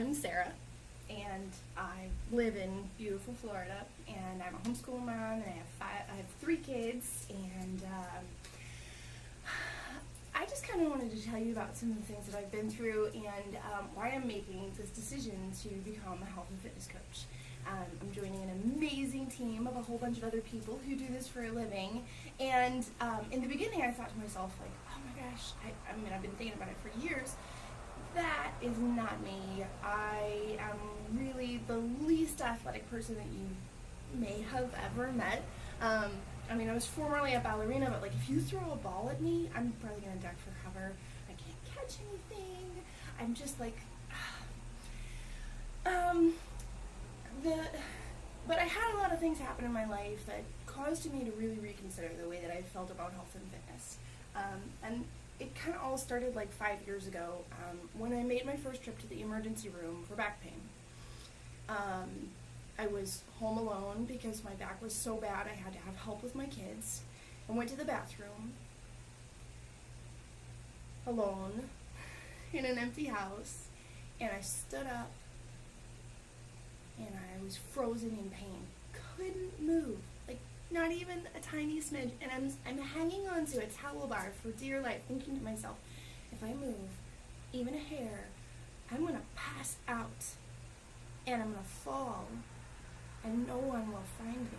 I'm Sarah, and I live in beautiful Florida, and I'm a homeschool mom, and I have 3 kids, and I just kind of wanted to tell you about some of the things that I've been through and why I'm making this decision to become a health and fitness coach. I'm joining an amazing team of a whole bunch of other people who do this for a living, and in the beginning I thought to myself, like, oh my gosh, I mean, I've been thinking about it for years. That is not me. I am really the least athletic person that you may have ever met. I mean, I was formerly a ballerina, but like if you throw a ball at me, I'm probably gonna duck for cover. I can't catch anything. I'm just like, um, but I had a lot of things happen in my life that caused me to really reconsider the way that I felt about health and fitness. And it kind of all started like 5 years ago when I made my first trip to the emergency room for back pain. I was home alone because my back was so bad I had to have help with my kids. I went to the bathroom alone in an empty house, and I stood up and I was frozen in pain. Couldn't move, like not even a tiny smidge, and I'm hanging on to a towel bar for dear life, thinking to myself, if I move even a hair, I'm gonna pass out and I'm gonna fall and no one will find me.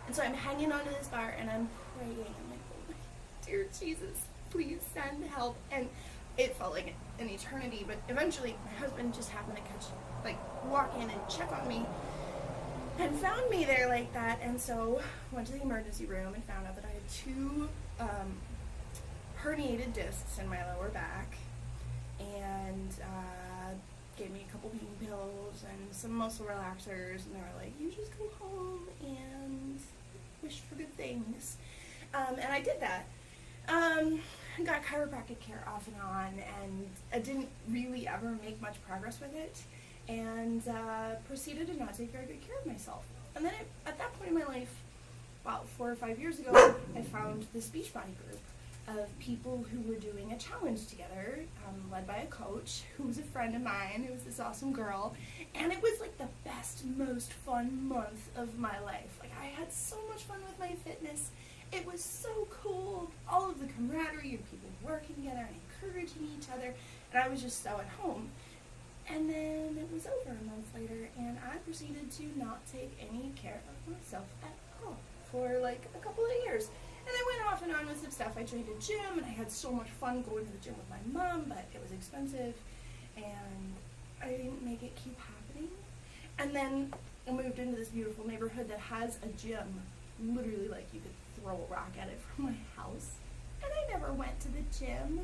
And so I'm hanging onto this bar and I'm praying. I'm like, oh my dear Jesus, please send help. And it felt like an eternity, but eventually my husband just happened to walk in and check on me and found me there like that. And so went to the emergency room and found out that I had 2 herniated discs in my lower back, and gave me a couple pain pills and some muscle relaxers, and they were like, you just go home and wish for good things. And I did that. Got chiropractic care off and on, and I didn't really ever make much progress with it, and proceeded to not take very good care of myself. And then at that point in my life, about 4 or 5 years ago, I found this Beachbody group of people who were doing a challenge together, led by a coach who was a friend of mine, who was this awesome girl, and it was like the best, most fun month of my life. Like, I had so much fun with my fitness. It was so cool, all of the camaraderie of people working together and encouraging each other, and I was just so at home. And then it was over a month later, and I proceeded to not take any care of myself at all for like a couple of years. And I went off and on with some stuff. I joined a gym, and I had so much fun going to the gym with my mom, but it was expensive, and I didn't make it keep happening. And then I moved into this beautiful neighborhood that has a gym. Literally, like, you could throw a rock at it from my house. And I never went to the gym.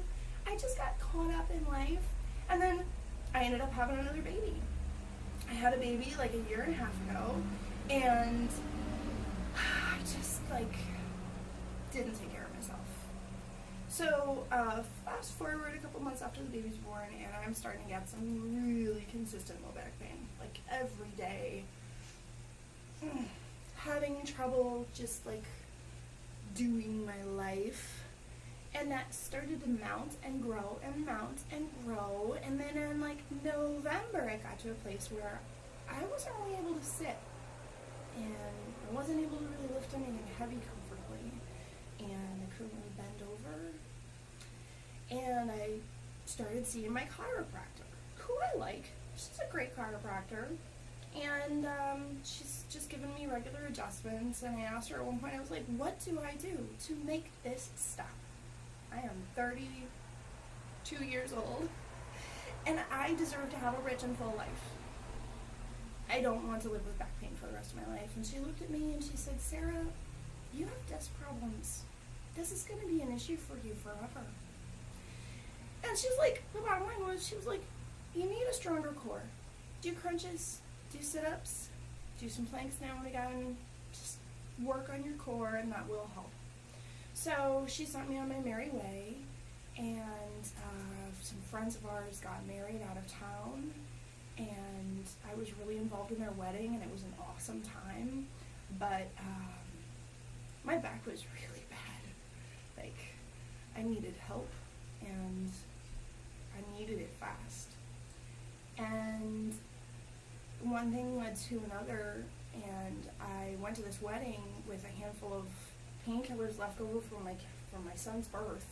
I just got caught up in life. And then I ended up having another baby. I had a baby like a year and a half ago, and I just, like, didn't take care of myself. So fast forward a couple months after the baby's born, and I'm starting to get some really consistent low back pain, like every day. Having trouble just like doing my life, and that started to mount and grow and mount and grow, and then in like November I got to a place where I wasn't really able to sit, and I wasn't able to really lift anything heavy comfortably, and I couldn't really bend over, and I started seeing my chiropractor, who I like. She's a great chiropractor, and she's just given me regular adjustments, and I asked her at one point, I was like, what do I do to make this stop? I am 32 years old, and I deserve to have a rich and full life. I don't want to live with back pain for the rest of my life. And she looked at me and she said, Sarah, you have disc problems. This is going to be an issue for you forever. And she was like, the bottom line was, she was like, you need a stronger core. Do crunches, do sit-ups, do some planks now and again, just work on your core, and that will help. So she sent me on my merry way, and some friends of ours got married out of town, and I was really involved in their wedding, and it was an awesome time, but my back was really bad. Like, I needed help, and I needed it fast. And one thing led to another, and I went to this wedding with a handful of painkillers left over from my son's birth,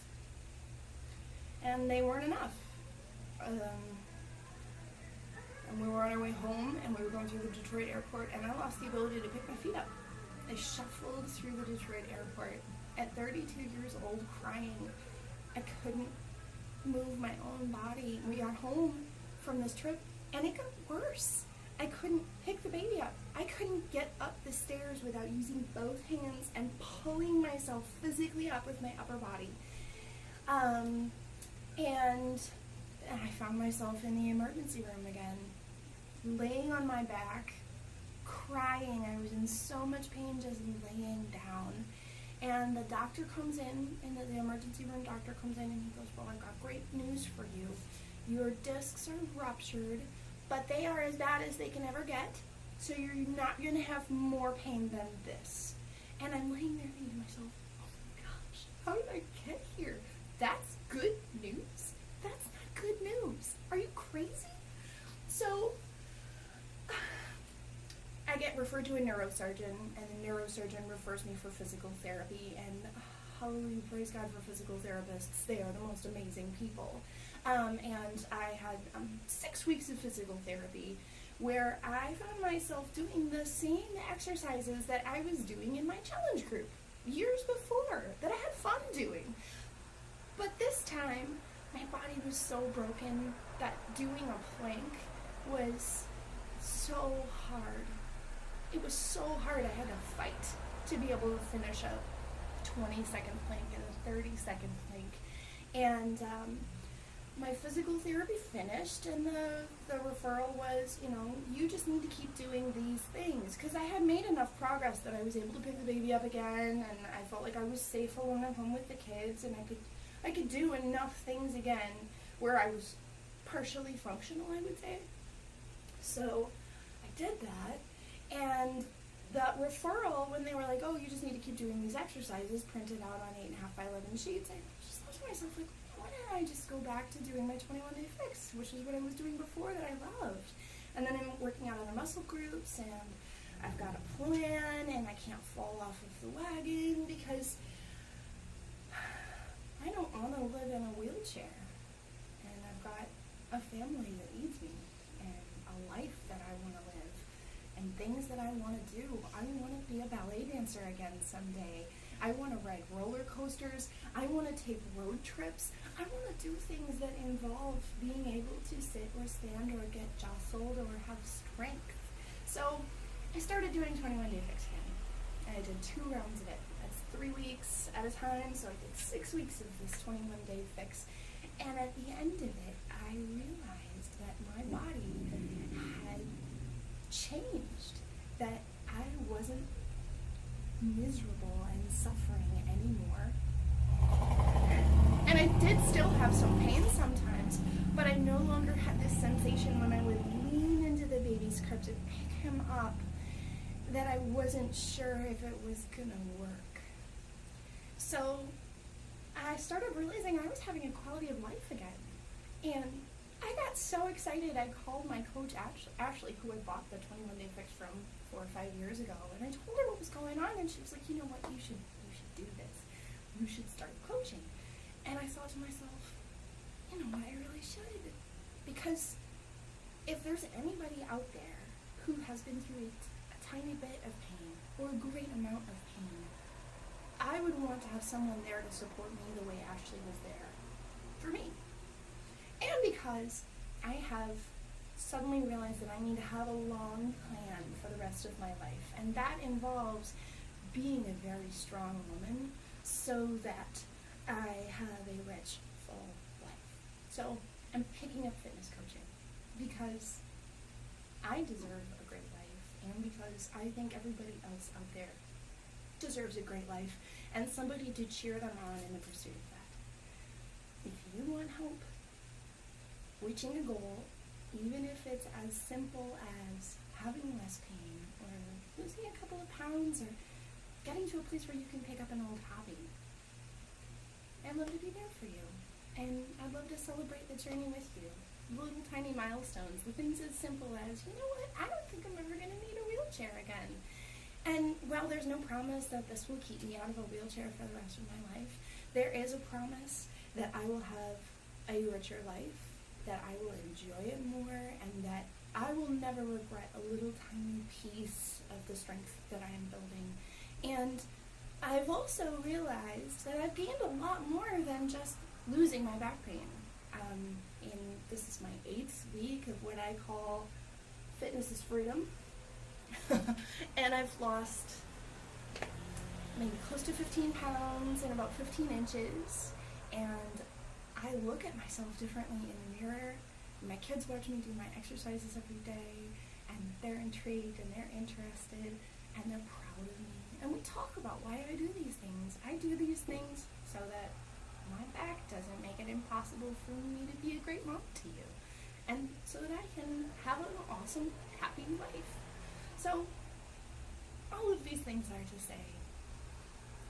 and they weren't enough. And we were on our way home, and we were going through the Detroit airport, and I lost the ability to pick my feet up. I shuffled through the Detroit airport at 32 years old, crying. I couldn't move my own body. We got home from this trip, and it got worse. I couldn't pick the baby up. I couldn't get up the stairs without using both hands and pulling myself physically up with my upper body. And I found myself in the emergency room again, laying on my back, crying. I was in so much pain just laying down. And the doctor comes in, and the emergency room doctor comes in, and he goes, well, I've got great news for you. Your discs are ruptured, but they are as bad as they can ever get, so you're not going to have more pain than this. And I'm laying there thinking to myself, oh my gosh, how did I get here? That's good news? That's not good news. Are you crazy? So I get referred to a neurosurgeon, and the neurosurgeon refers me for physical therapy, and hallelujah, praise God for physical therapists. They are the most amazing people. And I had 6 weeks of physical therapy where I found myself doing the same exercises that I was doing in my challenge group years before, that I had fun doing. But this time, my body was so broken that doing a plank was so hard. It was so hard. I had to fight to be able to finish a 20-second plank and a 30-second plank. And my physical therapy finished, and the referral was, you just need to keep doing these things. Because I had made enough progress that I was able to pick the baby up again, and I felt like I was safer when I'm home with the kids, and I could do enough things again where I was partially functional, I would say. So I did that, and the referral, when they were like, oh, you just need to keep doing these exercises, printed out on 8.5 by 11 sheets, I just thought to myself, like, why didn't I just go back to doing my 21-day fix, which is what I was doing before that I loved. And then I'm working out other muscle groups, and I've got a plan, and I can't fall off of the wagon because I don't want to live in a wheelchair. And I've got a family that needs me, and a life that I want to live, and things that I want to do. I want to be a ballet dancer again someday. I want to ride roller coasters. I want to take road trips. I want to do things that involve being able to sit or stand or get jostled or have strength. So I started doing 21-day fix again, and I did 2 rounds of it. That's 3 weeks at a time, so I did 6 weeks of this 21-day fix. And at the end of it, I realized that my body had changed, that I wasn't miserable and suffering anymore. And I did still have some pain sometimes, but I no longer had this sensation when I would lean into the baby's crib to pick him up that I wasn't sure if it was gonna work. So I started realizing I was having a quality of life again. And I got so excited, I called my coach, Ashley, who I bought the 21-day fix from 4 or 5 years ago, and I told her what was going on, and she was like, you know what, you should do this. You should start coaching. And I thought to myself, you know what, I really should. Because if there's anybody out there who has been through a tiny bit of pain, or a great amount of pain, I would want to have someone there to support me the way Ashley was there for me. And because I have suddenly realized that I need to have a long plan for the rest of my life. And that involves being a very strong woman so that I have a rich, full life. So I'm picking up fitness coaching because I deserve a great life, and because I think everybody else out there deserves a great life and somebody to cheer them on in the pursuit of that. If you want help reaching a goal, even if it's as simple as having less pain or losing a couple of pounds or getting to a place where you can pick up an old hobby, I'd love to be there for you. And I'd love to celebrate the journey with you. little tiny milestones, the things as simple as, you know what, I don't think I'm ever going to need a wheelchair again. And while there's no promise that this will keep me out of a wheelchair for the rest of my life, there is a promise that I will have a richer life, that I will enjoy it more, and that I will never regret a little tiny piece of the strength that I am building. And I've also realized that I've gained a lot more than just losing my back pain. And this is my 8th week of what I call fitness is freedom. And I've lost maybe close to 15 pounds and about 15 inches. And I look at myself differently in the mirror. My kids watch me do my exercises every day, and they're intrigued and they're interested and they're proud of me. And we talk about why I do these things. I do these things so that my back doesn't make it impossible for me to be a great mom to you, and so that I can have an awesome, happy life. So, all of these things are to say,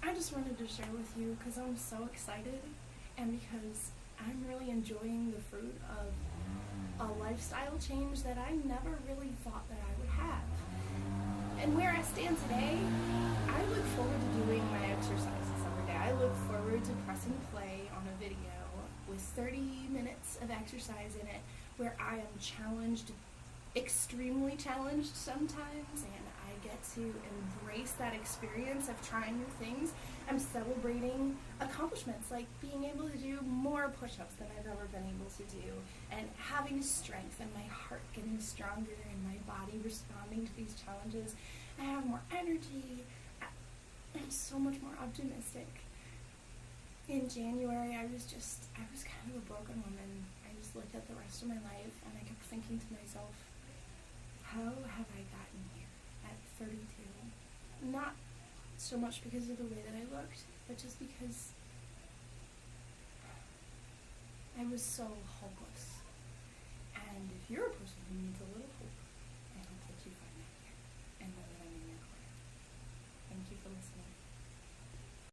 I just wanted to share with you because I'm so excited and because I'm really enjoying the fruit of a lifestyle change that I never really thought that I would have. And where I stand today, I look forward to doing my exercises every day. I look forward to pressing play on a video with 30 minutes of exercise in it where I am challenged, extremely challenged sometimes, and I get to embrace that experience of trying new things. I'm celebrating accomplishments like being able to do more push-ups than I've ever been able to do, and having strength and my heart getting stronger and my body responding to these challenges. I have more energy. I'm so much more optimistic. In January, I was kind of a broken woman. I just looked at the rest of my life and I kept thinking to myself, how have I gotten here at 32? Not so much because of the way that I looked, but just because I was so hopeless. And if you're a person who needs a little